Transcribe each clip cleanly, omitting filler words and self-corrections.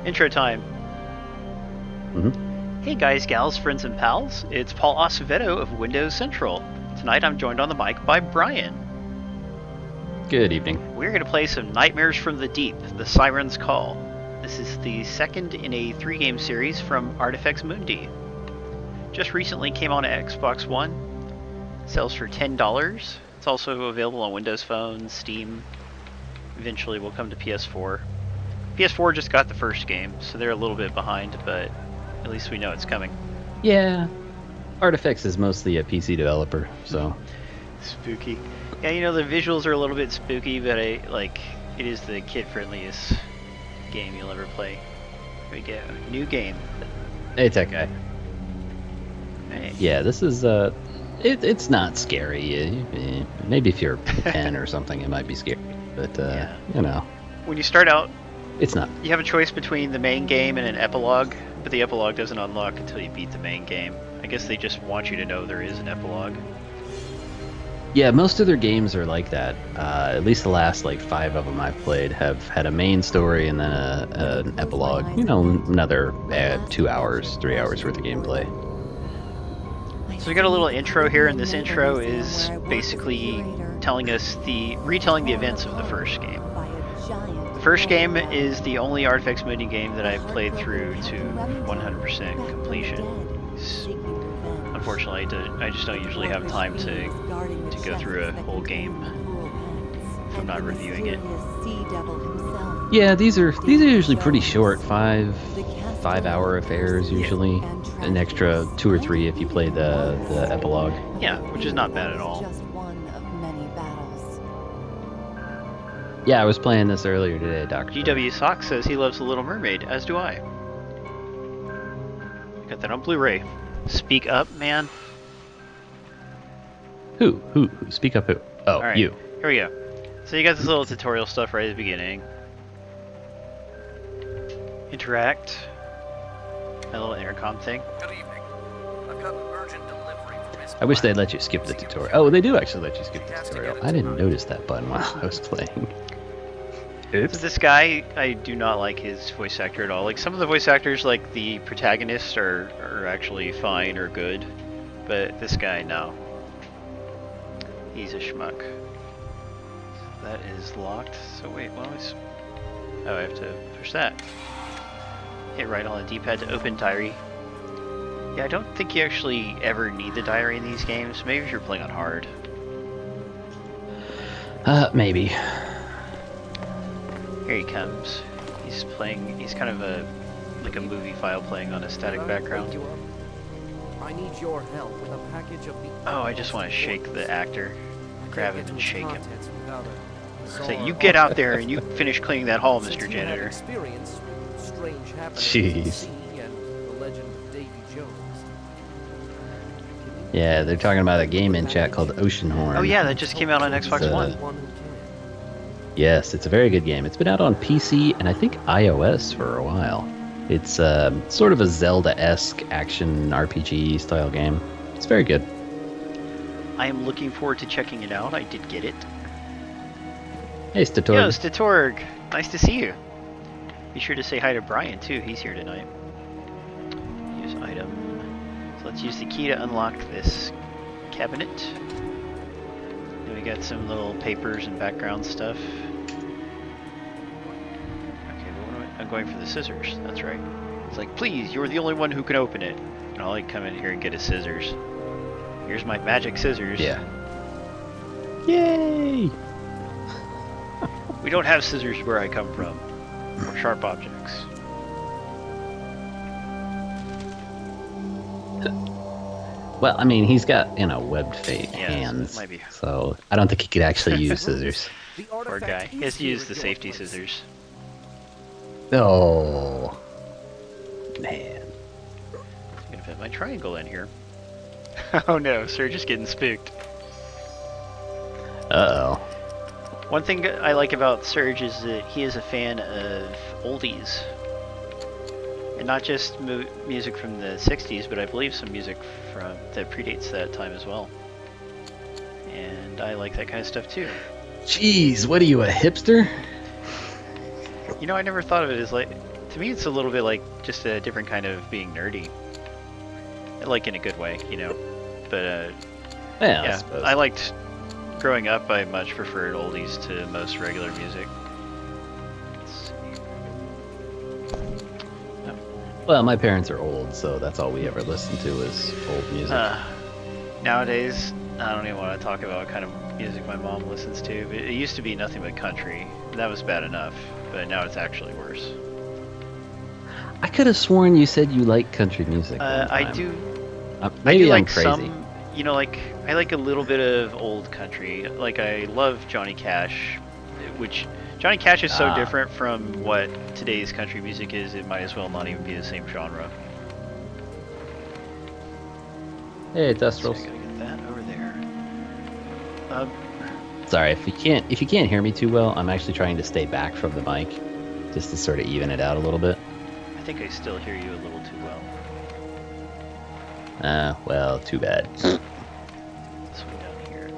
Intro time. Mm-hmm. Hey guys, gals, friends, and pals. It's Paul Acevedo of Windows Central. Tonight I'm joined on the mic by Brian. Good evening. We're going to play some Nightmares from the Deep, the Siren's Call. This is the second in a 3-game series from Artifex Mundi. Just recently came on Xbox One. Sells for $10. It's also available on Windows Phone, Steam. Eventually will come to PS4. PS4 just got the first game, so they're a little bit behind, but at least we know it's coming. Yeah. Artifex is mostly a PC developer, so. Spooky. Yeah, you know, the visuals are a little bit spooky, but it is the kid-friendliest game you'll ever play. Here we go. New game. Hey, tech guy. Hey. Yeah, this is, it's not scary. Maybe if you're 10 or something, it might be scary. But, yeah. You know. When you start out, it's not. You have a choice between the main game and an epilogue, but the epilogue doesn't unlock until you beat the main game. I guess they just want you to know there is an epilogue. Yeah, most of their games are like that. At least the last 5 of them I've played have had a main story and then an epilogue. You know, another 2 hours, 3 hours worth of gameplay. So we got a little intro here, and this intro is basically retelling the events of the first game. The first game is the only Artifex Mundi game that I've played through to 100% completion. Unfortunately, I just don't usually have time to go through a whole game if I'm not reviewing it. Yeah, these are usually pretty short, 5-hour affairs usually. An extra 2 or 3 if you play the epilogue. Yeah, which is not bad at all. Yeah, I was playing this earlier today, Dr. GW Sock says he loves The Little Mermaid, as do I. Got that on Blu-ray. Speak up, man. Who? Speak up who? Oh, right, you. Here we go. So you got this little tutorial stuff right at the beginning. Interact. A little intercom thing. Good evening. I've got an urgent delivery from Miss I wish they'd let you skip the tutorial. Oh, they do actually let you skip the tutorial. I didn't notice that button while I was playing. Oops. So this guy, I do not like his voice actor at all. Like, some of the voice actors, like the protagonists, are actually fine or good. But this guy, no. He's a schmuck. That is locked. So wait, oh, I have to push that. Hit right on the D-pad to open diary. Yeah, I don't think you actually ever need the diary in these games. Maybe if you're playing on hard. Maybe. Here he comes. He's kind of like a movie file playing on a static background. I need your help with a package of the Oh, I just want to shake the actor. Grab him and shake him. Say, you get out there and you finish cleaning that hall, Mr. Janitor. Jeez. Yeah, they're talking about a game in chat called Oceanhorn. Oh yeah, that just came out on Xbox One. Yes, it's a very good game. It's been out on PC and I think iOS for a while. It's sort of a Zelda-esque action RPG style game. It's very good. I am looking forward to checking it out. I did get it. Hey, Statorg. Yo, Statorg. Nice to see you. Be sure to say hi to Brian too. He's here tonight. Use item. So let's use the key to unlock this cabinet. Then we got some little papers and background stuff. Okay, but I'm going for the scissors. That's right. It's like, please, you're the only one who can open it. And I'll come in here and get his scissors. Here's my magic scissors. Yeah. Yay! We don't have scissors where I come from. Or sharp objects. Well, I mean, he's got, webbed hands. Might be. So I don't think he could actually use scissors. Poor guy. He has to use the safety scissors. Oh. Man. I'm gonna fit my triangle in here. Oh no, sir, just getting spooked. Uh-oh. One thing I like about Serge is that he is a fan of oldies. And not just music from the 60s, but I believe some music that predates that time as well. And I like that kind of stuff too. Jeez, what are you, a hipster? You know, I never thought of it as like... To me, it's a little bit like just a different kind of being nerdy, like in a good way, you know. But Yeah, I yeah, suppose. I liked growing up. I much preferred oldies to most regular music. Well, my parents are old, so that's all we ever listened to is old music. Nowadays, I don't even want to talk about what kind of music my mom listens to. But it used to be nothing but country. That was bad enough, but now it's actually worse. I could have sworn you said you like country music. I do. Maybe I do I'm like crazy. some. You know, like I like a little bit of old country. Like I love Johnny Cash, which Johnny Cash is so different from what today's country music is. It might as well not even be the same genre. Hey, So I Dustrels. gotta get that over there. Sorry if you can't hear me too well. I'm actually trying to stay back from the mic, just to sort of even it out a little bit. I think I still hear you a little too well. Well, too bad. This one down here.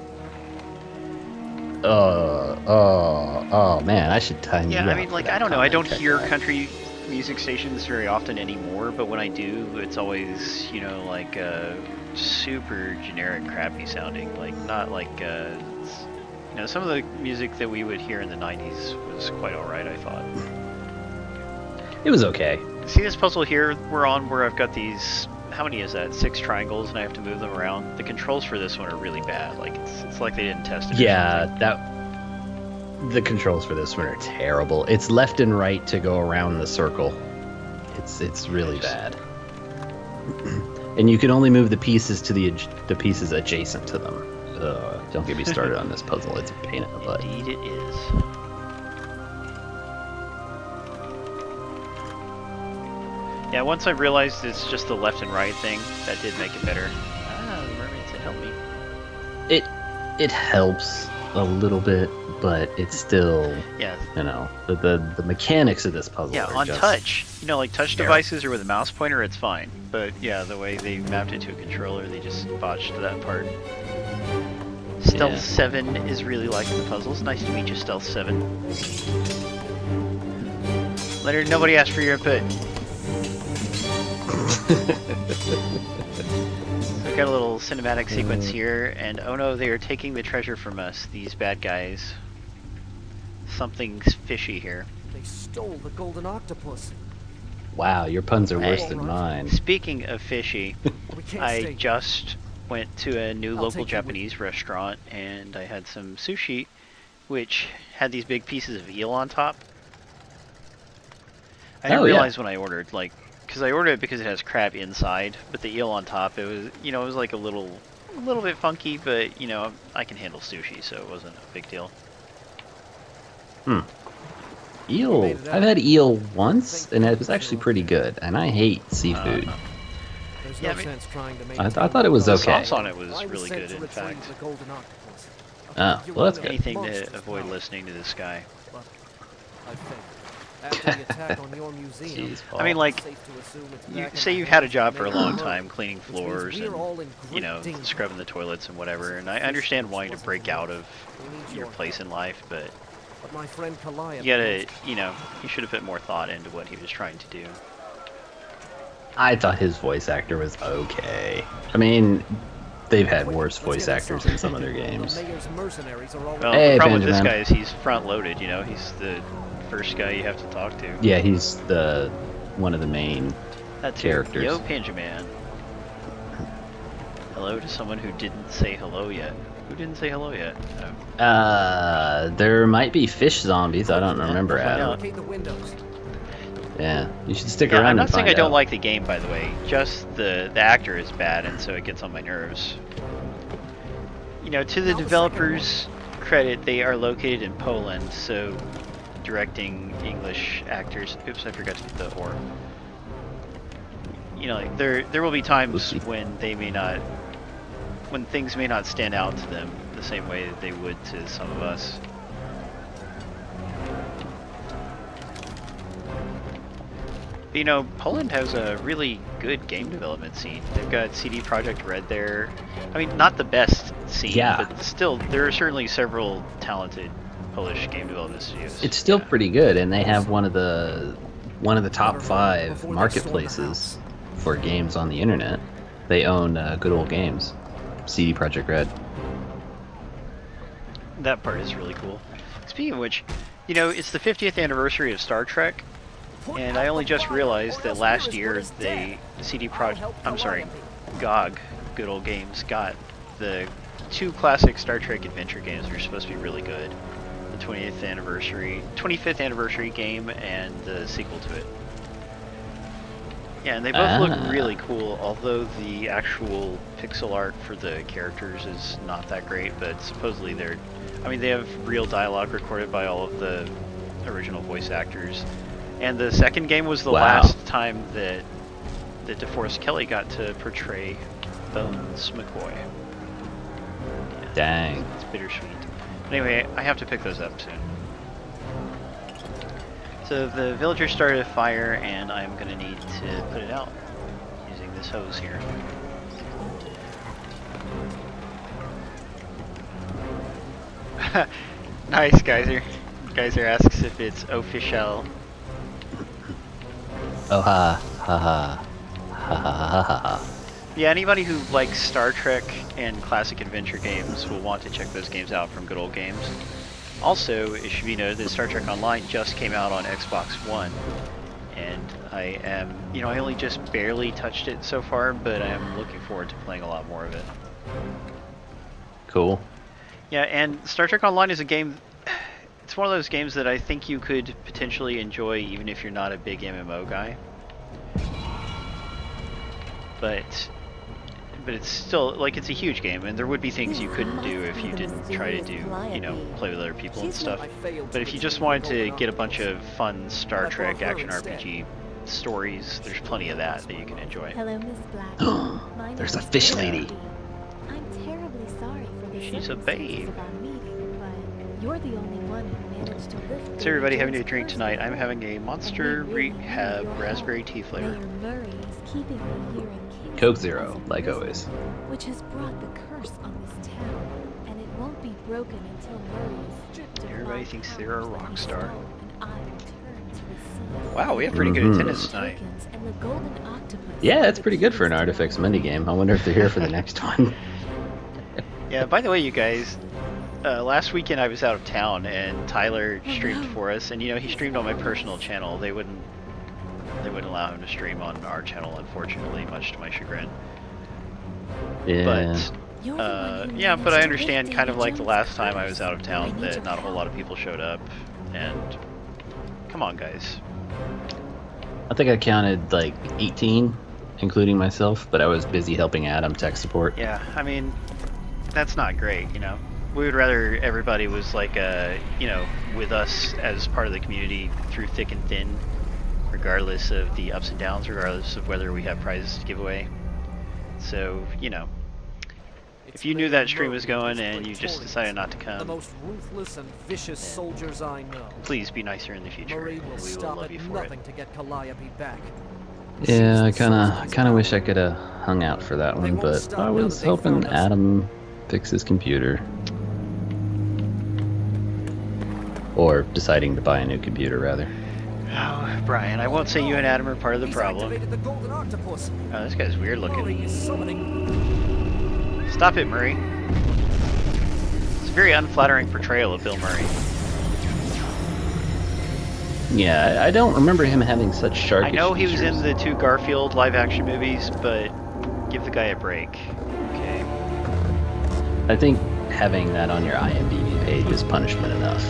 Oh man, I should time you Yeah, I out mean, for like that I don't know. I don't comment hear check. country music stations very often anymore, but when I do, it's always like super generic, crappy sounding. Like not like some of the music that we would hear in the '90s was quite all right. I thought. It was okay. See this puzzle here we're on, where I've got these. How many is that? 6 triangles, and I have to move them around. The controls for this one are really bad. Like it's like they didn't test it. or Yeah, something. the controls for this one are terrible. It's left and right to go around the circle. It's really bad. And you can only move the pieces to the pieces adjacent to them. Don't get me started on this puzzle. It's a pain in the butt. Indeed, it is. Yeah, once I realized it's just the left and right thing, that did make it better. Ah, the mermaids had helped me. It helps a little bit, but it's still, Yeah, the mechanics of this puzzle. yeah, are on just touch. Like touch terrible. devices or with a mouse pointer, it's fine. But yeah, the way they mapped it to a controller, they just botched that part. Stealth Yeah. 7 is really liking the puzzles. Nice to meet you, Stealth 7. Leonard, nobody asked for your input. We've got a little cinematic sequence here, and oh no, they are taking the treasure from us, these bad guys. Something's fishy here. They stole the golden octopus. Wow, your puns are worse Hey. than mine. Speaking of fishy, We can't I stay. just went to a new I'll local take you with- Japanese restaurant, and I had some sushi, which had these big pieces of eel on top. I didn't Oh, yeah. realize when I ordered, because I ordered it because it has crab inside, but the eel on top, it was, it was like a little bit funky, but I can handle sushi, so it wasn't a big deal. Eel. made it out. I've had eel once, and it was actually pretty good. And I hate seafood. There's Yeah, no I mean- sense trying to I thought it was The okay. sauce on it was I really sent good, to in retrieve fact. the golden octopus. Oh, You well, that's were good. Anything monstrous to avoid power, listening to this guy. but I failed. After the attack on your museum, Jeez, I mean, like, it's safe to assume it's You back in say the you've had a hands job of for a Major long Murray, time cleaning which means floors we're all in great danger. scrubbing the toilets and whatever, and I understand wanting to break out of We need your place in life, but But my friend Kalaya you gotta, knows. you should have put more thought into what he was trying to do. I thought his voice actor was okay. I mean, they've had worse voice actors in some of their games. The mayor's mercenaries are all Well, Hey, the problem with this Benjamin. guy is he's front loaded, he's the first guy you have to talk to. Yeah, he's one of the main. That's characters. Yo, Panjaman. Hello to someone who didn't say hello yet. Who didn't say hello yet? Oh. There might be fish zombies. I don't Yeah, remember, we'll find Adam. out. Locate the windows. Yeah, you should stick Yeah, around I'm not and saying find I don't out. like the game, by the way. Just the actor is bad, and so it gets on my nerves. To the Now the developers' credit, they are located in Poland, so directing English actors. Oops, I forgot to get the or. There will be times Oopsie. when when things may not stand out to them the same way that they would to some of us. But, Poland has a really good game development scene. They've got CD Projekt Red there. I mean, not the best scene, Yeah. but still, there are certainly several talented Polish game development studios. It's still Yeah. pretty good, and they have one of the one of the top Better 5 before they storm the marketplaces house. for games on the internet. They own Good Old Games, CD Projekt Red. That part is really cool. Speaking of which, you know, it's the 50th anniversary of Star Trek, and I only just realized that last year GOG, Good Old Games, got the 2 classic Star Trek adventure games that are supposed to be really good. The 25th anniversary game and the sequel to it. Yeah, and they both look really cool, although the actual pixel art for the characters is not that great, but supposedly they have real dialogue recorded by all of the original voice actors. And the second game was the last time that DeForest Kelley got to portray Bones McCoy. Yeah, Dang. it's bittersweet. Anyway, I have to pick those up soon. So the villagers started a fire, and I'm going to need to put it out using this hose here. Nice, Geyser. Geyser asks if it's official. Oh ha ha ha ha ha ha ha. Yeah, anybody who likes Star Trek and classic adventure games will want to check those games out from Good Old Games. Also, it should be noted that Star Trek Online just came out on Xbox One, and I only just barely touched it so far, but I am looking forward to playing a lot more of it. Cool. Yeah, and Star Trek Online is a game, it's one of those games that I think you could potentially enjoy even if you're not a big MMO guy. But it's still, like, it's a huge game, and there would be things you couldn't do if you didn't try to do, play with other people and stuff. But if you just wanted to get a bunch of fun Star Trek action RPG stories, there's plenty of that you can enjoy. Hello, Miss Black. My There's a name is fish Siren. lady. I'm terribly sorry for the She's a circumstances babe. of our meeting, but you're the only one who managed to lift. So everybody having a David drink Jones' tonight. I'm first having a Monster and we really need Rehab your raspberry help. tea flavor. Mayor Murray is keeping me here in Kingston Coke as Zero, a like prisoner, always. which has brought the curse on this town, and it won't be broken until Murray is stripped of Everybody my thinks they're a powers that rock he star. stole, and I return to the sea. Wow, we have pretty good Mhm. attendance tonight. Tokens and the golden octopus Yeah, are it's the pretty good for an keys to Artifacts my Monday game. I wonder if they're here for the next one. Yeah, by the way, you guys, last weekend I was out of town and Tyler streamed for us, and he streamed on my personal channel. They wouldn't allow him to stream on our channel, unfortunately, much to my chagrin. Yeah. But You're the one who yeah, but managed I to understand lift kind of Davy like the Jones' last time I curse. was out of town I need that your not a whole lot of help. people showed up, and come on, guys. I think I counted like 18, including myself, but I was busy helping Adam tech support. Yeah, I mean, that's not great, We would rather everybody was like, with us as part of the community through thick and thin, regardless of the ups and downs, regardless of whether we have prizes to give away. So, if you knew that stream was going and you just decided not to The come, most ruthless and vicious soldiers I know. please be nicer in the future. Murray and will we will stop love at you for it. nothing to get Calliope back. Yeah, I kind of wish I could have hung out for that one, but I was hoping Adam fix his computer. Or deciding to buy a new computer, rather. Oh, Brian, I won't say you and Adam are part of the He's problem. activated the golden octopus. Oh, this guy's weird Murray looking. is summoning. Stop it, Murray. It's a very unflattering portrayal of Bill Murray. Yeah, I don't remember him having such sharkish I know he was in features. the 2 Garfield live-action movies, but give the guy a break. Okay. I think having that on your IMDb page is punishment enough.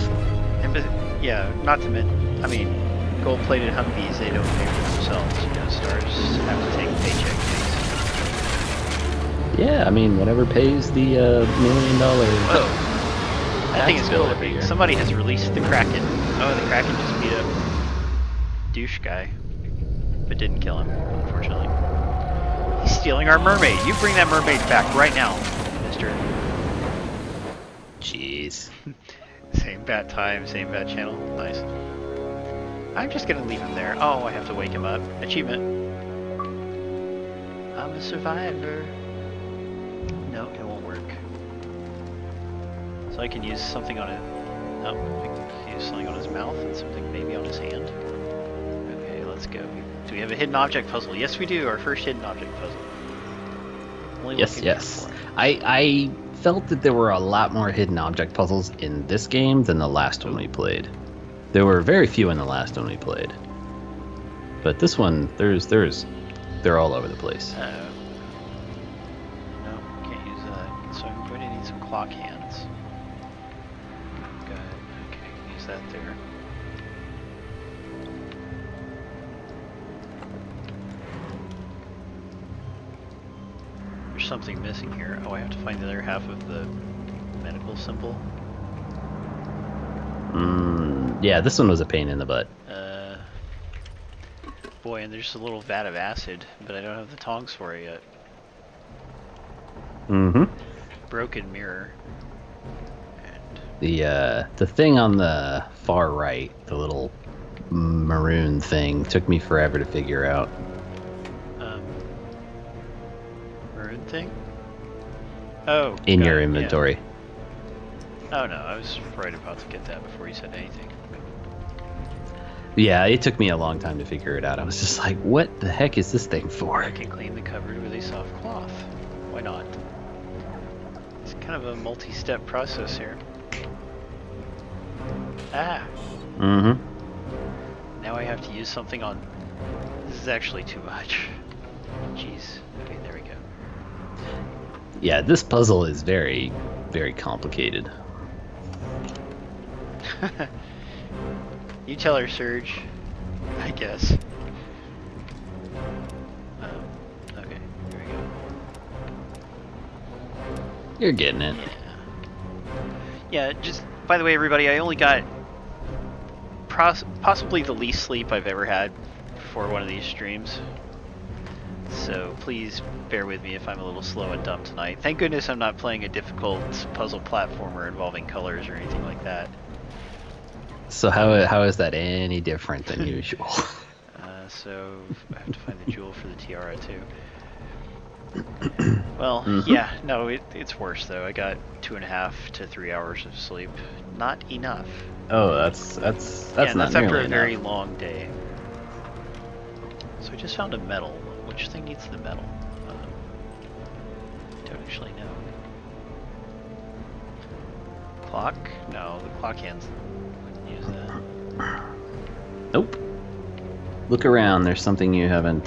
And yeah, not to mention, I mean, gold-plated Humvees, they don't pay for themselves. Stars have to take paycheck Yeah, I mean, whatever pays the $1 million. Whoa. That thing is bill built every year. Somebody has released the Kraken. Oh, the Kraken just beat up douche guy, but didn't kill him, unfortunately. He's stealing our mermaid. You bring that mermaid back right now, mister. Jeez. Same bat time, same bat channel. Nice. I'm just gonna leave him there. Oh, I have to wake him up. Achievement. I'm a survivor. No, it won't work. So I can use something on it. Oh, I can use something on his mouth and something maybe on his hand. Okay, let's go. Do we have a hidden object puzzle? Yes, we do. Our first hidden object puzzle. Only Yes, looking yes. for 4. I felt that there were a lot more hidden object puzzles in this game than the last one we played. There were very few in the last one we played. But this one, they're all over the place. No, can't use that. So I'm going to need some clock hands. Go ahead. Okay, use that there. There's something missing here. Oh, I have to find the other half of the medical symbol. Yeah, this one was a pain in the butt. Boy, and there's a little vat of acid, but I don't have the tongs for it yet. Mm-hmm. Broken mirror. And The thing on the far right, the little maroon thing, took me forever to figure out. maroon thing? Oh. In got your it, inventory. Yeah. Oh no, I was right about to get that before you said anything. Yeah, it took me a long time to figure it out. I was just like, what the heck is this thing for? I can clean the cupboard with a soft cloth. Why not? It's kind of a multi-step process here. Ah! Mm-hmm. Now I have to use something on... This is actually too much. Jeez. Okay, there we go. Yeah, this puzzle is very, very complicated. You tell her, Surge. I guess. Okay, here we go. You're getting it. Yeah, just, by the way, everybody, I only got possibly the least sleep I've ever had for one of these streams. So please bear with me if I'm a little slow and dumb tonight. Thank goodness I'm not playing a difficult puzzle platformer involving colors or anything like that. So how is that any different than usual? So I have to find the jewel for the tiara too. Well, yeah, no, it's worse though. I got 2.5 to 3 hours of sleep. Not enough. Oh, that's Yeah, not that's after nearly a very enough. long day. So I just found a medal. Which thing needs the medal? I don't actually know. Clock? No, the clock hands wouldn't use that. Nope. Look around. There's something you haven't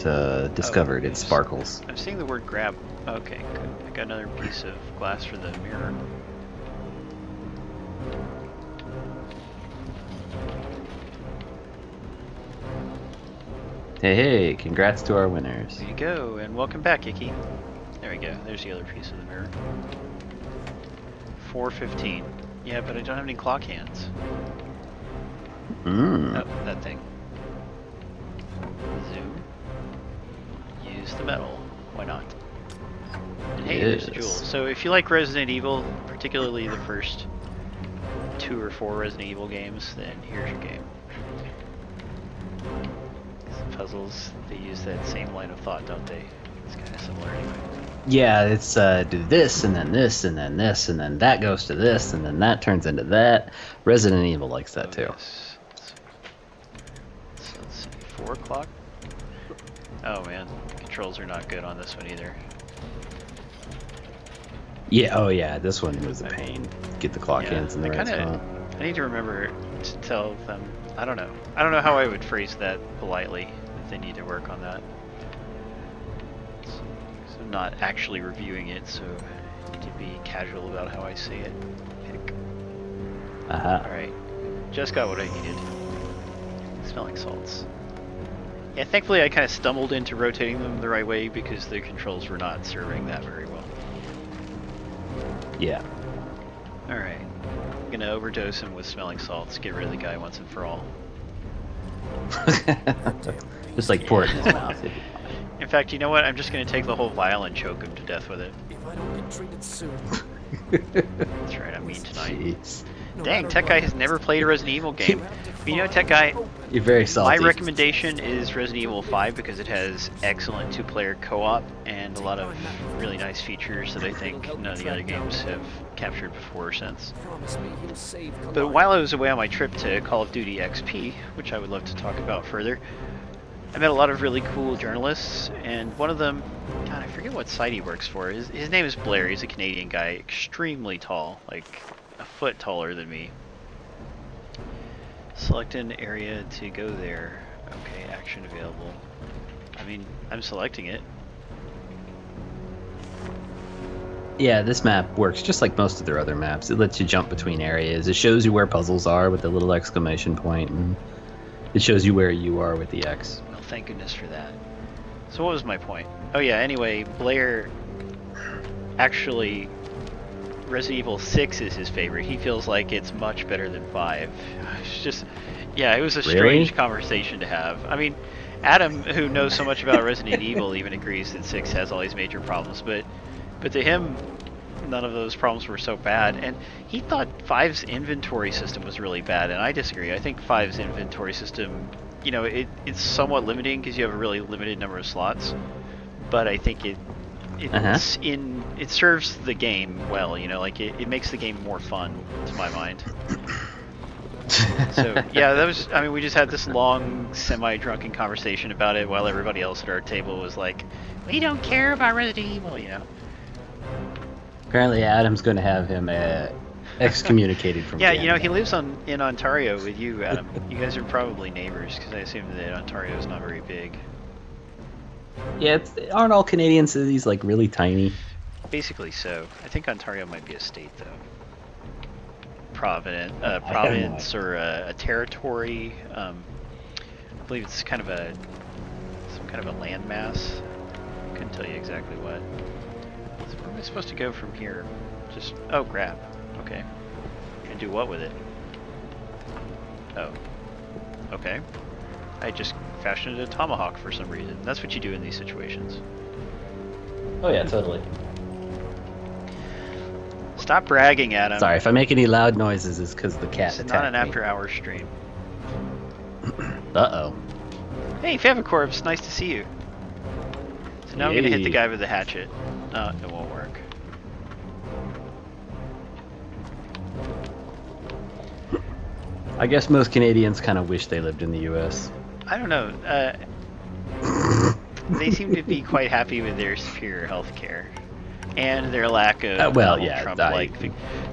discovered. Oh, It sparkles. I'm seeing the word grab. Okay, good. I got another piece of glass for the mirror. Hey, congrats to our winners. There you go, and welcome back, Icky. There we go. There's the other piece of the mirror. 4:15. Yeah, but I don't have any clock hands. Oh, that thing. Zoom. Use the metal. Why not? And hey, there's the jewel. Yes. So if you like Resident Evil, particularly the first 2 or 4 Resident Evil games, then here's your game. These puzzles, they use that same line of thought, don't they? It's kind of similar anyway. Yeah, it's do this and then this and then this and then that goes to this and then that turns into that. Resident Evil likes that too. Yes. So let's see, 4 o'clock? Oh man, controls are not good on this one either. Yeah, oh yeah, this one was a pain. Get the clock hands in the right spot. I need to remember to tell them. I don't know how I would phrase that politely. If they need to work on that. So I'm not actually reviewing it, so I need to be casual about how I say it. Pick. Uh-huh. All right, just got what I needed. Smelling salts. Yeah, thankfully I kind of stumbled into rotating them the right way because the controls were not serving that very well. Yeah. Alright. I'm gonna overdose him with smelling salts, get rid of the guy once and for all. Just like pour it in his mouth. In fact, you know what? I'm just gonna take the whole vial and choke him to death with it. If I don't get treated soon. That's right, I'm mean tonight. Jeez. Dang, Tech Guy has never played a Resident Evil game. But you know, Tech Guy, You're very salty. my recommendation is Resident Evil 5 because it has excellent 2-player co-op and a lot of really nice features that I think none of the other games have captured before or since. Promise me you'll save But while I was away on my trip to Call of Duty XP, which I would love to talk about further, I met a lot of really cool journalists, and one of them, God, I forget what site he works for. His name is Blair. He's a Canadian guy, extremely tall, like a foot taller than me. Select an area to go there. Okay, action available. I mean, I'm selecting it. Yeah, this map works just like most of their other maps. It lets you jump between areas. It shows you where puzzles are with the little exclamation point, and it shows you where you are with the X. Well, thank goodness for that. So what was my point? Oh yeah, anyway, Blair actually, Resident Evil 6 is his favorite. He feels like it's much better than 5. It's just, yeah, it was a strange conversation to have. I mean, Adam, who knows so much about Resident Evil, even agrees that 6 has all these major problems, but to him, none of those problems were so bad, and he thought 5's inventory system was really bad, and I disagree. I think 5's inventory system, you know, it's somewhat limiting because you have a really limited number of slots, but I think it serves the game well, you know, like it makes the game more fun, to my mind. So yeah, that was, I mean, we just had this long semi-drunken conversation about it while everybody else at our table was like, we don't care about Resident Evil, you know. Apparently Adam's going to have him excommunicated from Yeah, Canada. you know, he lives in Ontario with you, Adam. You guys are probably neighbors, because I assume that Ontario is not very big. Yeah, aren't all Canadian cities like really tiny? Basically so. I think Ontario might be a state, though. Province or a territory. I believe it's kind of some kind of a landmass. Couldn't tell you exactly what. So where am I supposed to go from here? Just, oh, grab. Okay. And do what with it? Oh. Okay. I just fashioned a tomahawk for some reason. That's what you do in these situations. Oh yeah, totally. Stop bragging, Adam. Sorry, if I make any loud noises, it's because the cat It's attacked not an me. after-hours stream. Uh-oh. Hey, Favicorpse, nice to see you. So now I'm gonna hit the Yay. guy with the hatchet. No, it won't work. I guess most Canadians kind of wish they lived in the U.S. I don't know. They seem to be quite happy with their superior health care. And their lack of Trump-like...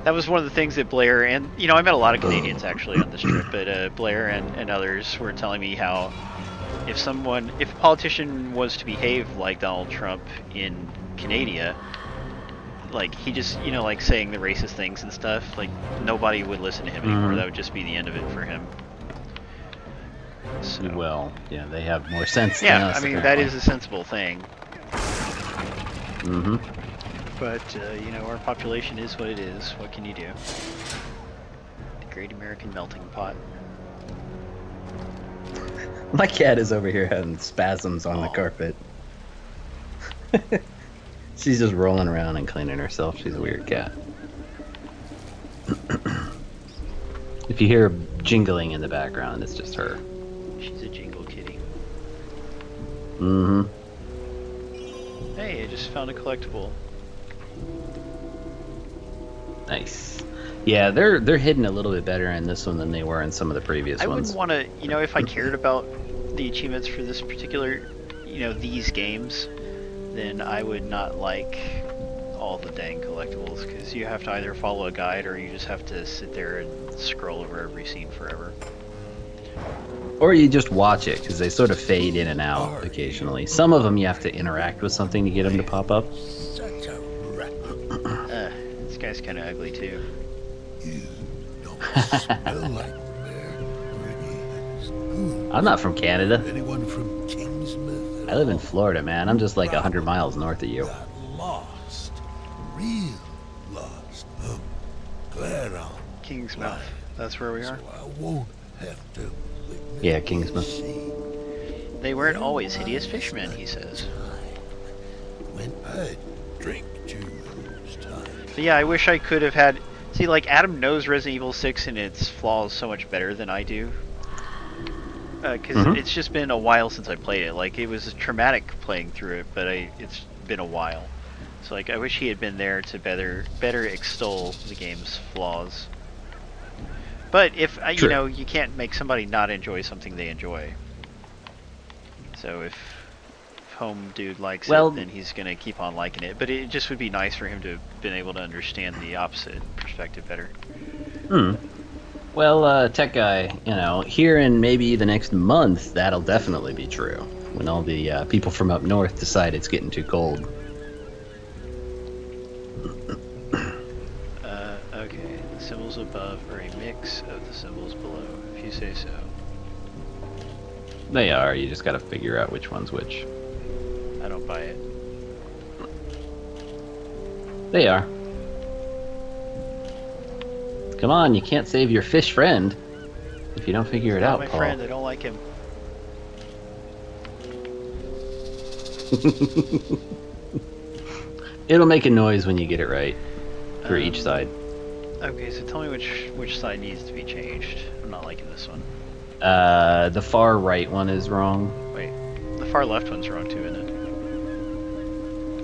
That was one of the things that Blair and... You know, I met a lot of Canadians, actually, on this trip, but Blair and others were telling me how if a politician was to behave like Donald Trump in Canada, like, he just, you know, like, saying the racist things and stuff, like, nobody would listen to him anymore. That would just be the end of it for him. So, well, yeah, they have more sense than yeah, us. I mean, apparently. that is a sensible thing. Mm-hmm. But, you know, our population is what it is. What can you do? The great American melting pot. My cat is over here having spasms on the carpet. She's just rolling around and cleaning herself. She's a weird cat. If you hear jingling in the background, it's just her. She's a jingle kitty. Mm-hmm. Hey, I just found a collectible. Nice. Yeah, they're hidden a little bit better in this one than they were in some of the previous I ones. wouldn't want to, you know, if I cared about the achievements for this particular, you know, these games, then I would not like all the dang collectibles, because you have to either follow a guide or you just have to sit there and scroll over every scene forever. Or you just watch it, because they sort of fade in and out occasionally. Some of them you have to interact with something to get them to pop up. This guy's kind of ugly too. You don't smell like bear. I'm not from Canada. Anyone from Kingsmouth? I live in Florida, man. I'm just like 100 miles north of you. Got lost. Real lost. Glad I'm Kingsmouth. That's where we are. so I won't have to witness Yeah, Kingsmouth. see They weren't always hideous fishermen, he says. when I drink juice time. But yeah, I wish I could have had... See, like, Adam knows Resident Evil 6 and its flaws so much better than I do. Because it's just been a while since I played it. Like, it was traumatic playing through it, but it's been a while. So, like, I wish he had been there to better extol the game's flaws. But if, you know, you can't make somebody not enjoy something they enjoy. So if home dude likes Well- it, then he's gonna keep on liking it. But it just would be nice for him to have been able to understand the opposite perspective better. Well, tech guy, you know, here in maybe the next month, that'll definitely be true. When all the people from up north decide it's getting too cold. Okay. The symbols above are a mix of the symbols below, if you say so. They are. You just got to figure out which one's which. I don't buy it. They are. Come on, you can't save your fish friend if you don't figure it Not out, my Paul. friend. I don't like him. It'll make a noise when you get it right for each side. Okay, so tell me which side needs to be changed. I'm not liking this one. The far right one is wrong. Wait, the far left one's wrong too, isn't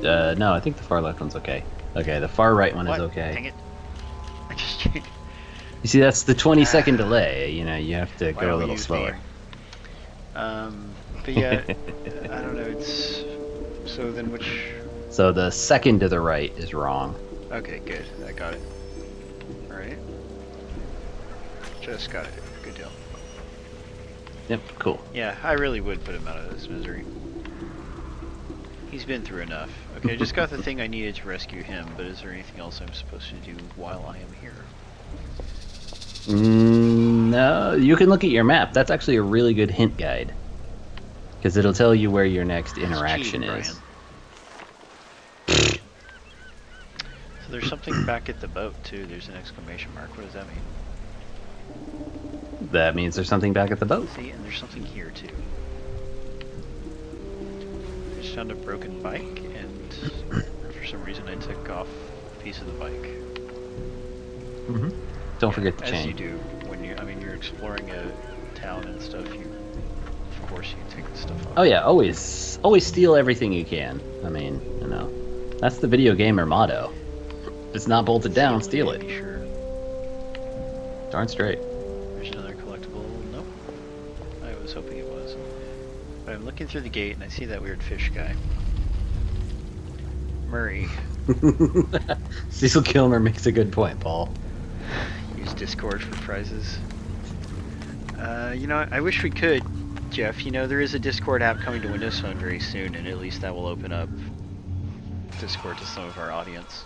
it? No, I think the far left one's okay. Okay, the far right one What? is okay. Dang it! I just changed. You see, that's the 20-second delay. You know, you have to Why go a don't we little use slower. But yeah, I don't know. It's so then which? So the second to the right is wrong. Okay, good. I got it. All right. Just got it. Good deal. Yep, cool. Yeah, I really would put him out of this misery. He's been through enough. Okay, I just got the thing I needed to rescue him, but is there anything else I'm supposed to do while I am here? No, you can look at your map. That's actually a really good hint guide. Because it'll tell you where your next interaction cheating, is. Brian. So there's something back at the boat too. There's an exclamation mark. What does that mean? That means there's something back at the boat. See, and there's something here too. I just found a broken bike, and for some reason I took off a piece of the bike. Don't forget the As chain. you do when you're exploring a town and stuff. Of course, you take the stuff off. Oh yeah, always steal everything you can. I mean, you know, that's the video gamer motto. If it's not bolted down, steal Be it. sure. Darn straight. There's another collectible. Nope. I was hoping it was. But I'm looking through the gate and I see that weird fish guy. Murray. Cecil Kilmer makes a good point, Paul. Use Discord for prizes. You know, I wish we could, Jeff. You know, there is a Discord app coming to Windows Phone very soon, and at least that will open up Discord to some of our audience.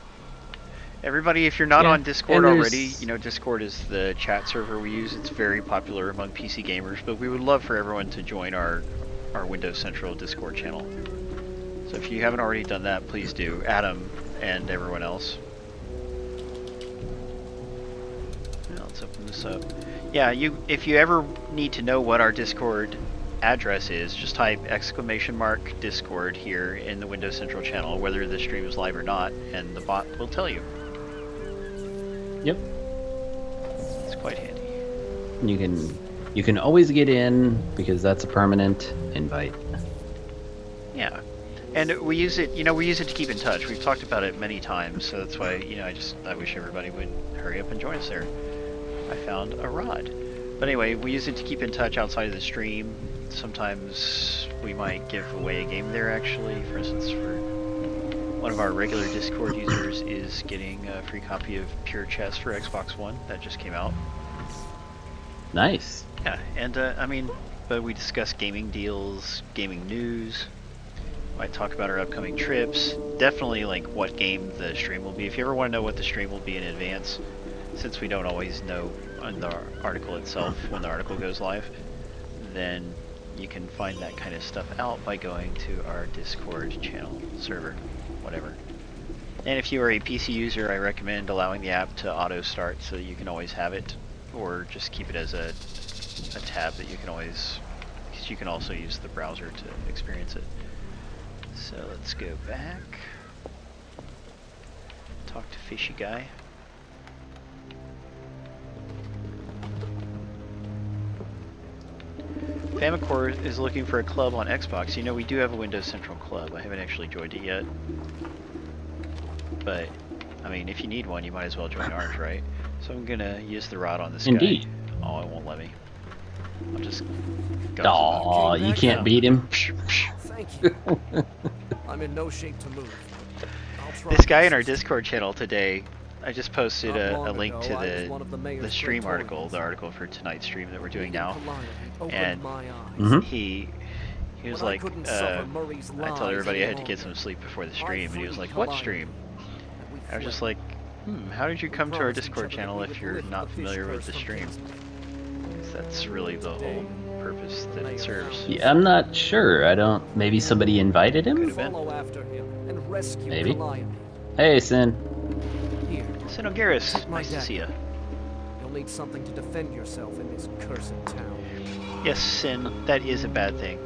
Everybody, if you're not Yeah, on Discord and there's- already, you know, Discord is the chat server we use. It's very popular among PC gamers, but we would love for everyone to join our Windows Central Discord channel. So if you haven't already done that, please do. Adam and everyone else. Now, let's open this up. Yeah, if you ever need to know what our Discord address is, just type !Discord here in the Windows Central channel, whether the stream is live or not, and the bot will tell you. Yep. It's quite handy. You can always get in because that's a permanent invite. Yeah. And we use it, to keep in touch. We've talked about it many times, so that's why, I wish everybody would hurry up and join us there. I found a rod. But anyway, we use it to keep in touch outside of the stream. Sometimes we might give away a game there, actually. For instance, for one of our regular Discord users is getting a free copy of Pure Chess for Xbox One. That just came out. Nice. Yeah, and but we discuss gaming deals, gaming news. Might talk about our upcoming trips. Definitely like what game the stream will be. If you ever want to know what the stream will be in advance, since we don't always know on the article itself when the article goes live, then you can find that kind of stuff out by going to our Discord channel, server, whatever. And if you are a PC user, I recommend allowing the app to auto start so you can always have it, or just keep it as a tab that you can always, because you can also use the browser to experience it. So let's go back. Talk to Fishy Guy. Famicor is looking for a club on Xbox. You know, we do have a Windows Central club. I haven't actually joined it yet. But, I mean, if you need one, you might as well join ours, right? So I'm gonna use the rod on this guy. Indeed. Oh, it won't let me. I'll just go. Aw, you can't beat him. Thank you. I'm in no shape to move. I'll try This guy my in our sister. Discord channel today, I just posted Not a long link ago, to I was one of the the mayor's stream article, praetorians. the article for tonight's stream that we're doing Reading now, Calliope opened and my eyes. Mhm. he was When I like, couldn't suffer Murray's I told lies everybody I had to any get some longer, sleep before the I stream, and he was freed like, what Calliope, stream? and we I was just fled. like, how did you come to our Promised each Discord other that channel we if would you're lift not the fish familiar with curse the from stream? Kingston. 'Cause that's really the whole purpose that it serves. Yeah, I'm not sure. I don't. Maybe somebody invited Could him. have been. Follow after him and rescue Maybe. Calliope. Hey, Sin. Here, Sinogiris, take my nice to see you. dagger. You'll need something to defend yourself in this cursed town. Yes, Sin, that is a bad thing.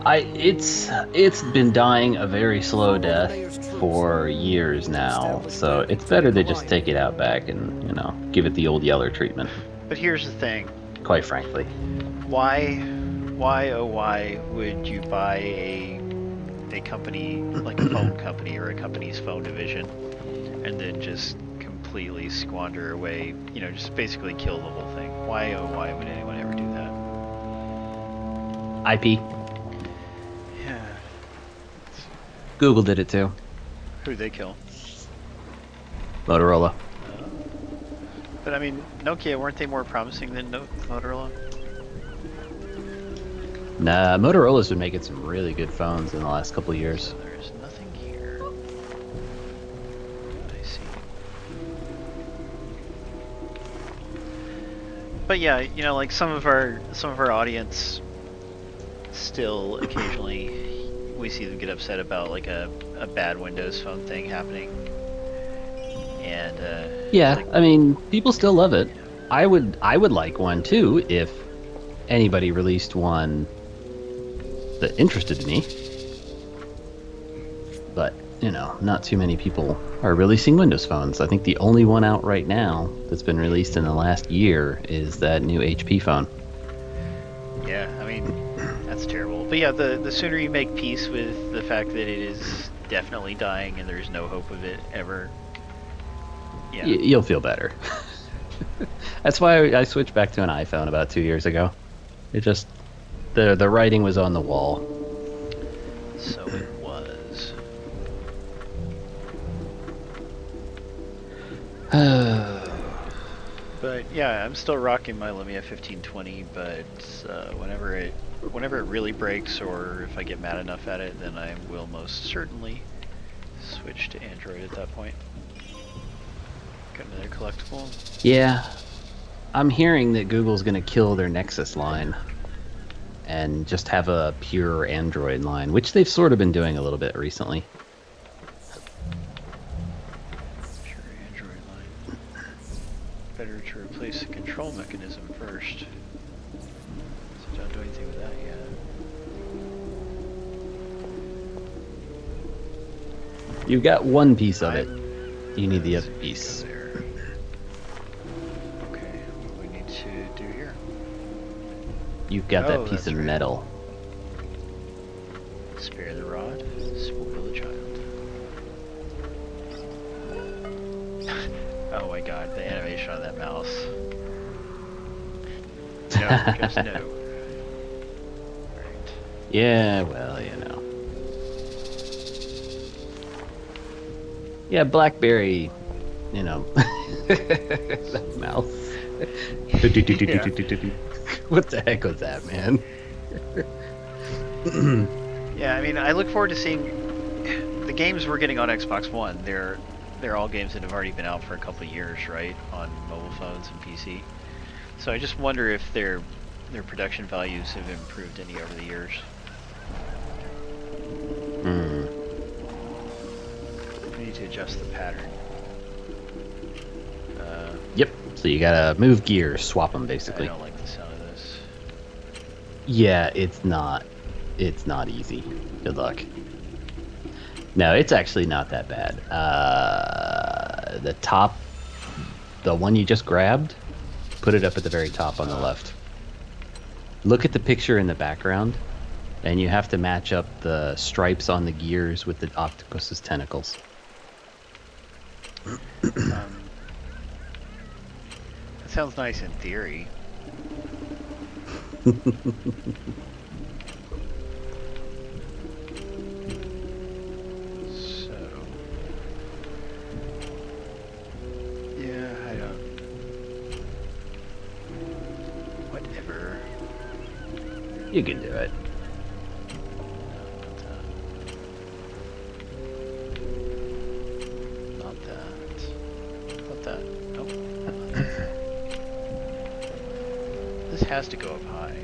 It's been dying a very slow death for years now, so it's better to just take it out back and, give it the old Yeller treatment, But here's the thing. quite frankly. Why oh why would you buy a company like a phone company or a company's phone division and then just completely squander away, just basically kill the whole thing? Why oh why would anyone ever do that? IP. Yeah. Google did it too. Who'd they kill? Motorola. But I mean, Nokia, weren't they more promising than Motorola? Nah, Motorola's been making some really good phones in the last couple of years. So there's nothing here. I see. But yeah, like some of our audience still occasionally we see them get upset about like a bad Windows phone thing happening. And Yeah, like, I mean, people still love it. I would like one too if anybody released one that interested me. But, not too many people are releasing Windows phones. I think the only one out right now that's been released in the last year is that new HP phone. yeah, I mean, that's terrible. But yeah, the sooner you make peace with the fact that it is definitely dying and there's no hope of it ever, yeah. You'll feel better. That's why I switched back to an iPhone about 2 years ago. It just, the writing was on the wall. So it was. But yeah, I'm still rocking my Lumia 1520, but whenever it really breaks or if I get mad enough at it, then I will most certainly switch to Android at that point. Got another collectible. Yeah, I'm hearing that Google's going to kill their Nexus line and just have a pure Android line, which they've sort of been doing a little bit recently. Pure Android line. Better to replace the control mechanism first. So don't do anything with that yet. You've got one piece of it. I'm- You need the let's other go piece. there. Okay, what do we need to do here? You've got Oh, that piece that's of right. metal. Spare the rod, spoil the child. Oh my god, the animation on that mouse. No, just no. Right. Yeah, well, Yeah, BlackBerry, that mouse. What the heck was that, man? Yeah, I mean, I look forward to seeing the games we're getting on Xbox One. They're all games that have already been out for a couple of years, right, on mobile phones and PC. So I just wonder if their production values have improved any over the years. We need to adjust the pattern. Yep. So you gotta move gears, swap them I basically. don't like the sound of this. Yeah, it's not easy. Good luck. No, it's actually not that bad. The one you just grabbed, put it up at the very top on the left. Look at the picture in the background, and you have to match up the stripes on the gears with the octopus's tentacles. That sounds nice in theory. So, yeah, I don't. Whatever. You can do it. Not that. Not that. Nope. This has to go up high.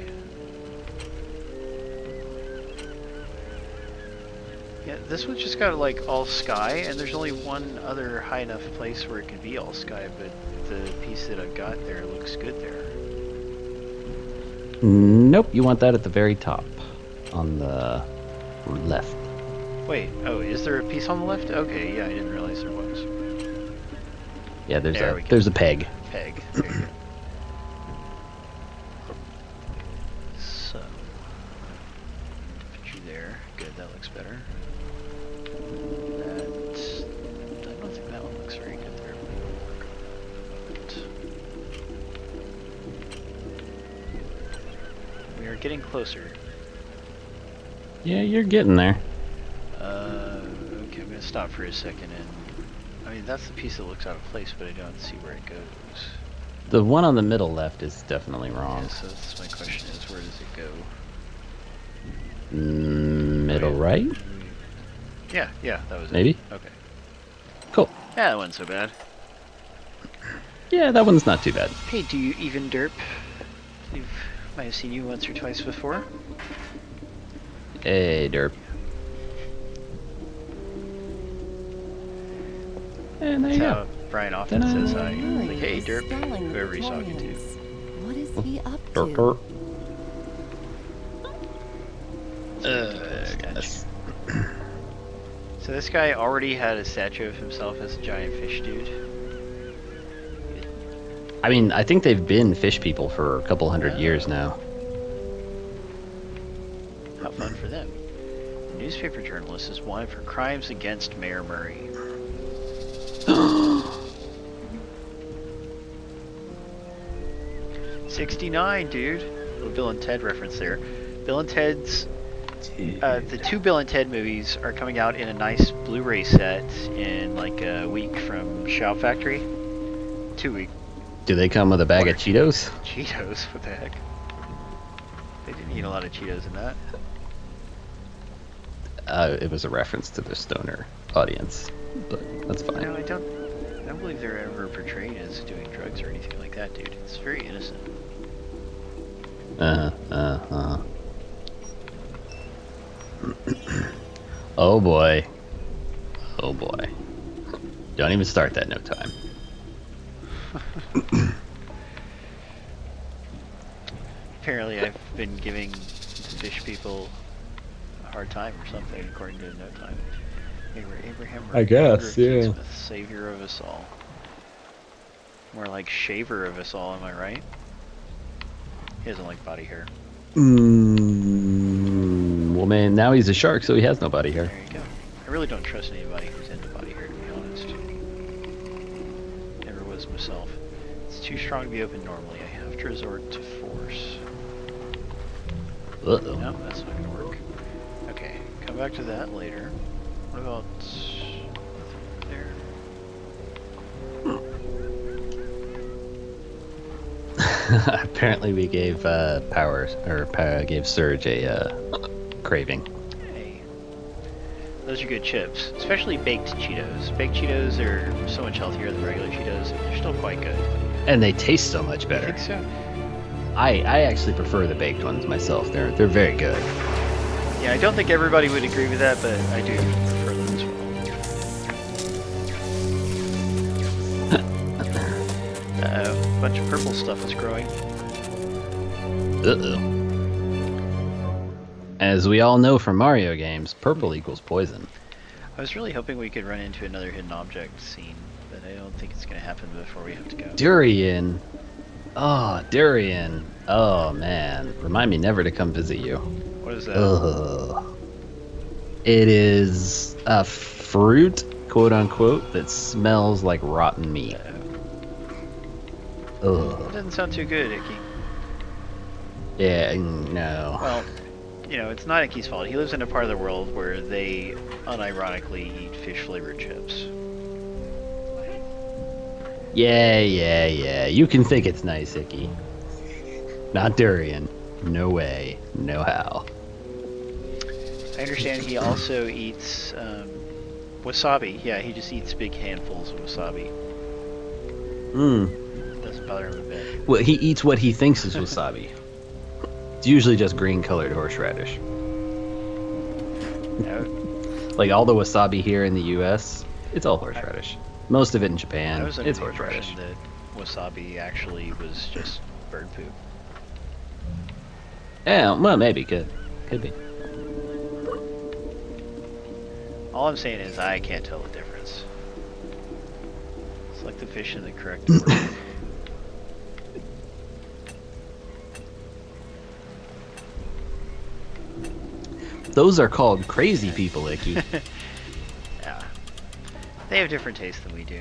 Yeah, this one's just got like all sky, and there's only one other high enough place where it could be all sky, but the piece that I've got there looks good there. Nope, you want that at the very top, on the left. Wait, oh, is there a piece on the left? Okay, yeah, I didn't realize there was. Yeah, There we go. there's a peg. Peg. There you go. So, put you there. Good, that looks better. That, I don't think that one looks very good there. We will work on that. We are getting closer. Yeah, you're getting there. Okay, I'm gonna stop for a second and... I mean, that's the piece that looks out of place, but I don't see where it goes. The one on the middle left is definitely wrong. Yeah, so that's my question is, where does it go? Middle right? Yeah, that was Maybe? it. Okay. Cool. Yeah, that wasn't so bad. Yeah, that one's not too bad. Hey, do you even derp? Might have seen you once or twice before. Hey, derp. And there That's you how go. Brian often Ta-da. says hi. Murray Like, hey, is derp, stalling whoever he's talking to. plans. What is he up Derp, to? derp. Statue. So this guy already had a statue of himself as a giant fish dude. I mean, I think they've been fish people for a couple hundred years now. How fun for them. The newspaper journalist is wanted for crimes against Mayor Murray. 69, dude. Little Bill and Ted reference there. Bill and Ted's the two Bill and Ted movies are coming out in a nice Blu-ray set in like a week from Shout Factory. 2 week. Do they come with a bag of Or- Cheetos? Cheetos, what the heck? They didn't eat a lot of Cheetos in that. It was a reference to the stoner audience, but that's fine. No, I don't believe they're ever portrayed as doing drugs or anything like that, dude. It's very innocent. Oh boy. Oh boy. Don't even start that, no time. Apparently I've been giving the fish people a hard time or something, according to No Time. Abraham I guess, yeah. Smith, savior of us all. More like shaver of us all, am I right? He doesn't like body hair. Well, man, now he's a shark, so he has no body hair. There you go. I really don't trust anybody who's into body hair, to be honest. Never was myself. It's too strong to be open normally. I have to resort to force. Uh-oh. No, that's not gonna work. Okay, come back to that later. What about there? Apparently we gave gave Surge a craving. Hey, those are good chips, especially baked Cheetos. Baked Cheetos are so much healthier than regular Cheetos, and they're still quite good. And they taste so much I better. think so. I actually prefer the baked ones myself. They're very good. Yeah, I don't think everybody would agree with that, but I do prefer them as well. A bunch of purple stuff is growing. Uh-oh. As we all know from Mario games, purple equals poison. I was really hoping we could run into another hidden object scene, but I don't think it's going to happen before we have to go. Durian. Oh, Durian. Oh, man. Remind me never to come visit you. What is that? Ugh. It is a fruit, quote unquote, that smells like rotten meat. That Ugh. doesn't sound too good, Icky. Yeah, no. Well, it's not Icky's fault. He lives in a part of the world where they unironically eat fish-flavored chips. Yeah. You can think it's nice, Icky. Not durian. No way. No how. I understand he also eats wasabi. Yeah, he just eats big handfuls of wasabi. Doesn't bother him a bit. Well, he eats what he thinks is wasabi. It's usually just green-colored horseradish. Like all the wasabi here in the U.S., it's all horseradish. Most of it in Japan, I was under it's the horseradish. impression that wasabi actually was just bird poop. Yeah, well, maybe could be. All I'm saying is I can't tell the difference. It's like the fish in the correct order. Those are called crazy people, Icky. Yeah. They have different tastes than we do.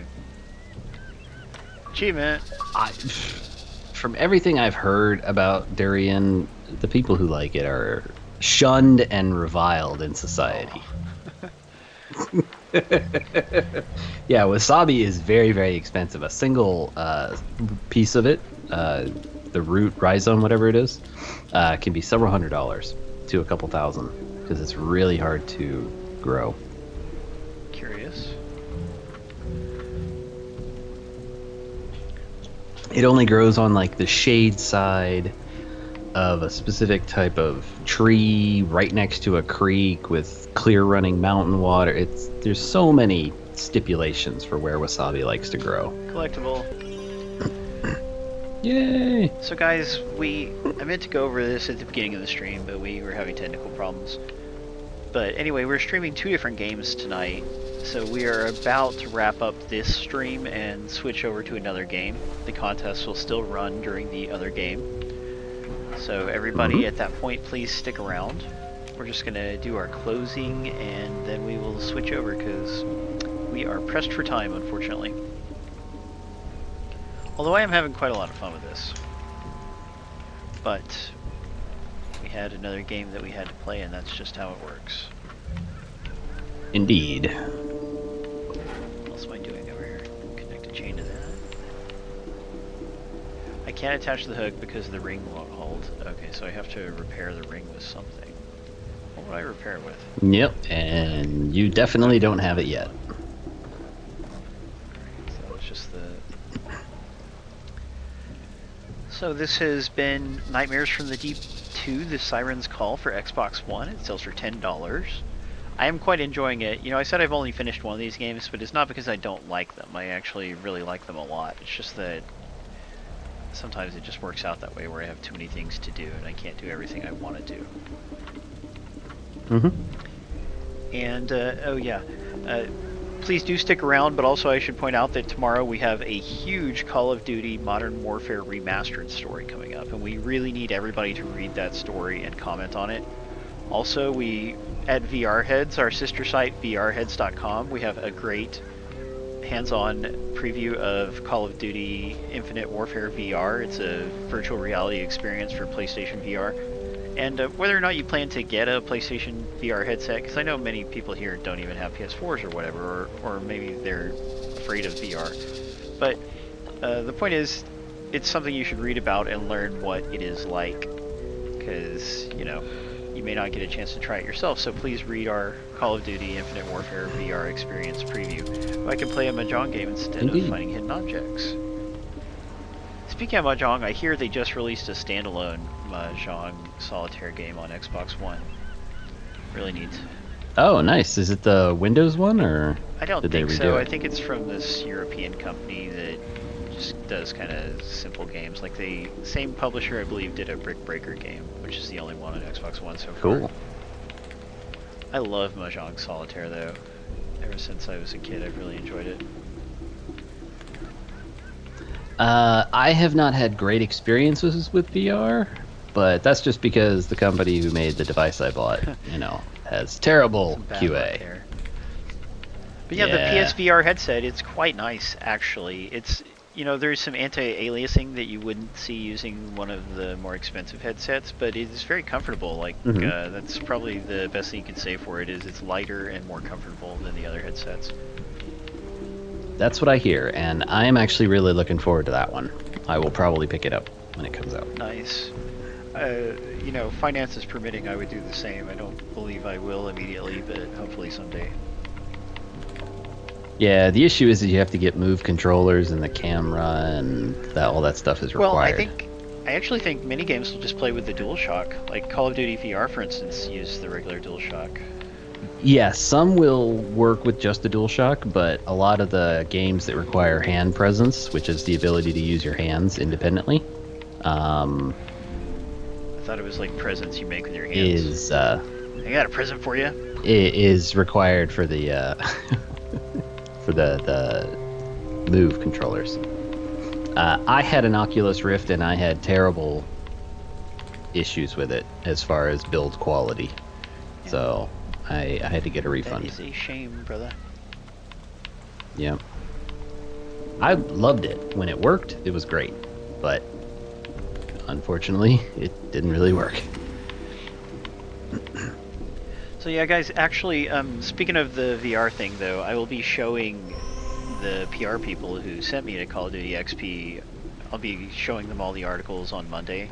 Achievement! From everything I've heard about durian, the people who like it are shunned and reviled in society. Yeah, wasabi is very, very expensive. A single piece of it, the root, rhizome, whatever it is, can be several $100s to a couple thousand because it's really hard to grow. Curious. It only grows on like the shade side of a specific type of tree right next to a creek with clear running mountain water. There's so many stipulations for where wasabi likes to grow. Collectible. Yay! So guys, I meant to go over this at the beginning of the stream, but we were having technical problems. But anyway, we're streaming 2 different games tonight, so we are about to wrap up this stream and switch over to another game. The contest will still run during the other game. So everybody at that point, please stick around. We're just gonna do our closing and then we will switch over because we are pressed for time, unfortunately. Although I am having quite a lot of fun with this. But we had another game that we had to play and that's just how it works. Indeed. What else am I doing over here? Connect a chain to that. I can't attach the hook because the ring won't hold. Okay, so I have to repair the ring with something. What would I repair it with? Yep, and you definitely don't have it yet. So it's just the... So this has been Nightmares from the Deep 2, The Siren's Call for Xbox One. It sells for $10. I am quite enjoying it. I said I've only finished one of these games, but it's not because I don't like them. I actually really like them a lot. It's just that sometimes it just works out that way where I have too many things to do and I can't do everything I want to do. And, oh yeah, please do stick around, but also I should point out that tomorrow we have a huge Call of Duty Modern Warfare Remastered story coming up, and we really need everybody to read that story and comment on it. Also, at VR Heads, our sister site, vrheads.com, we have a great hands-on preview of Call of Duty Infinite Warfare VR. It's a virtual reality experience for PlayStation VR. And whether or not you plan to get a PlayStation VR headset, because I know many people here don't even have PS4s or whatever, or maybe they're afraid of VR. But the point is, it's something you should read about and learn what it is like, because, you may not get a chance to try it yourself, so please read our Call of Duty Infinite Warfare VR experience preview. I can play a Mahjong game instead of finding hidden objects. Speaking of Mahjong, I hear they just released a standalone Mahjong solitaire game on Xbox One. Really neat. Oh, nice. Is it the Windows one, or I don't did think they redo so. it? I think it's from this European company that just does kind of simple games. Like the same publisher, I believe, did a Brick Breaker game, which is the only one on Xbox One so far. Cool. I love Mahjong Solitaire, though. Ever since I was a kid, I've really enjoyed it. I have not had great experiences with VR, but that's just because the company who made the device I bought, has terrible Some bad luck QA. there. But yeah, the PSVR headset, it's quite nice, actually. you know, there's some anti-aliasing that you wouldn't see using one of the more expensive headsets, but it is very comfortable. Like, that's probably the best thing you can say for it is it's lighter and more comfortable than the other headsets. That's what I hear, and I am actually really looking forward to that one. I will probably pick it up when it comes out. Nice. You know, finances permitting, I would do the same. I don't believe I will immediately, but hopefully someday. Yeah, the issue is that you have to get Move controllers and the camera, and all that stuff is required. Well, I actually think many games will just play with the DualShock. Like Call of Duty VR, for instance, use the regular DualShock. Yeah, some will work with just the DualShock, but a lot of the games that require hand presence, which is the ability to use your hands independently, I thought it was like presents you make with your hands. is I got a present for you. is required for the for the Move controllers. I had an Oculus Rift and I had terrible issues with it as far as build quality, so I had to get a refund. That is a shame, brother. Yeah. I loved it. When it worked, it was great. But unfortunately, it didn't really work. So yeah, guys, actually, speaking of the VR thing, though, I will be showing the PR people who sent me to Call of Duty XP, I'll be showing them all the articles on Monday.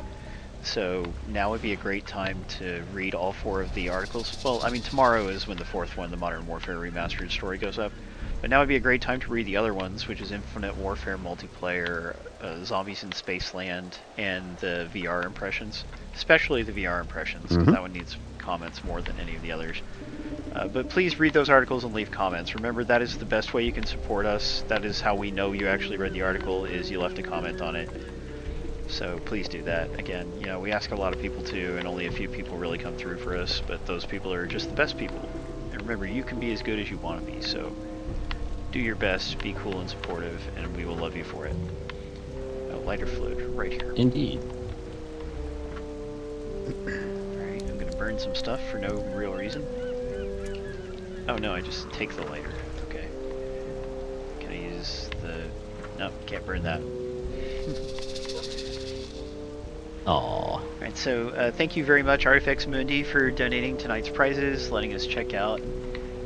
So now would be a great time to read all 4 of the articles. Well, I mean, tomorrow is when the 4th one, the Modern Warfare Remastered story, goes up. But now would be a great time to read the other ones, which is Infinite Warfare Multiplayer, Zombies in Spaceland, and the VR impressions. Especially the VR impressions, because that one needs comments more than any of the others. But please read those articles and leave comments. Remember, that is the best way you can support us. That is how we know you actually read the article, is you left a comment on it. So please do that. Again, you know, we ask a lot of people to, and only a few people really come through for us, but those people are just the best people. And remember, you can be as good as you want to be, so do your best, be cool and supportive, and we will love you for it. Oh, lighter fluid, right here. Indeed. Alright, I'm gonna burn some stuff for no real reason. Oh no, I just take the lighter. Okay. Can I use the... No, can't burn that. Aww. Alright, so thank you very much, Artifex Mundi, for donating tonight's prizes, letting us check out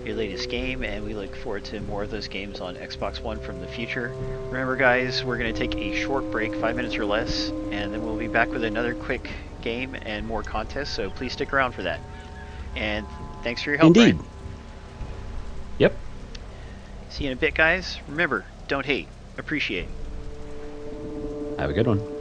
your latest game, and we look forward to more of those games on Xbox One from the future. Remember, guys, we're going to take a short break, 5 minutes or less, and then we'll be back with another quick game and more contests, so please stick around for that. And thanks for your help, Indeed. Brian. Yep. See you in a bit, guys. Remember, don't hate, appreciate. Have a good one.